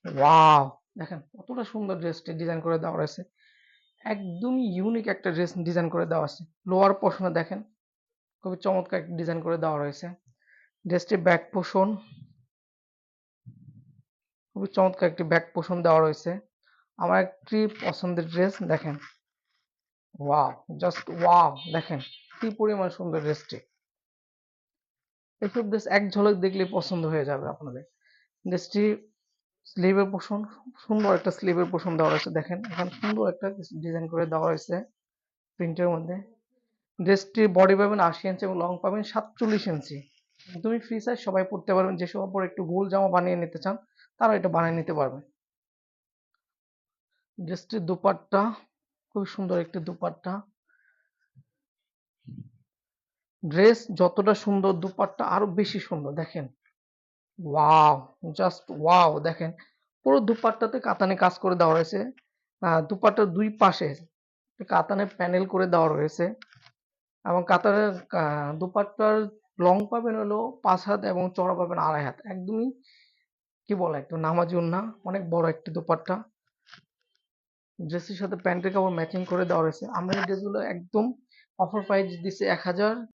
Wow, দেখেন কতটা সুন্দর ড্রেসটি ডিজাইন করে দেওয়া রয়েছে। একদমই ইউনিক একটা ড্রেস ডিজাইন করে দেওয়া আছে। লোয়ার পোর্শনে দেখেন খুবই চমৎকার একটা ডিজাইন করে দেওয়া রয়েছে। ড্রেসটির ব্যাক পোর্শন খুবই চমৎকার একটি ব্যাক পোর্শন দেওয়া রয়েছে। আমার একটি পছন্দের ড্রেস দেখেন। ওয়াও, জাস্ট ওয়াও, দেখেন কি পরিমাণ সুন্দর ড্রেসটি। এসব ড্রেস এক ঝলক দেখলেই পছন্দ হয়ে যাবে আপনাদের। ড্রেসটি স্লিভের পোর্শন, সুন্দর একটা স্লিভের পোর্শন দেওয়া রয়েছে। দেখেন এখানে সুন্দর একটা ডিজাইন করে দেওয়া রয়েছে প্রিন্টের মধ্যে। ড্রেসটির বডি পাবেন ৮০ ইঞ্চি এবং লং পাবেন ৪৭ ইঞ্চি। একদমই ফ্রি সাইজ, সবাই পড়তে পারবেন। যেসব উপর একটু গোল জামা বানিয়ে নিতে চান তারা এটা বানিয়ে নিতে পারবেন। ড্রেসটির দোপাট্টা খুব সুন্দর একটি দোপাট্টা। ড্রেস যতটা সুন্দর দোপাট্টা আরো বেশি সুন্দর। দেখেন ওয়াও, জাস্ট ওয়াও, দেখেন পুরো দোপাট্টাতে কাতানে কাজ করে দেওয়া রয়েছে। দোপাট্টার দুই পাশে কাতানে প্যানেল করে দেওয়া রয়েছে এবং কাতানের দোপাট্টার লং পাবেন হলো ৫ হাত এবং চড়া পাবেন ২.৫ হাত। একদমই কি বলে একটু নামাজি ওড়না, অনেক বড় একটি দোপাট্টা। ড্রেসের সাথে প্যান্টের কাপড় ম্যাচিং করে দেওয়া রয়েছে। আমরা এই ড্রেসগুলো একদম অফার প্রাইস দিচ্ছি ১,০০০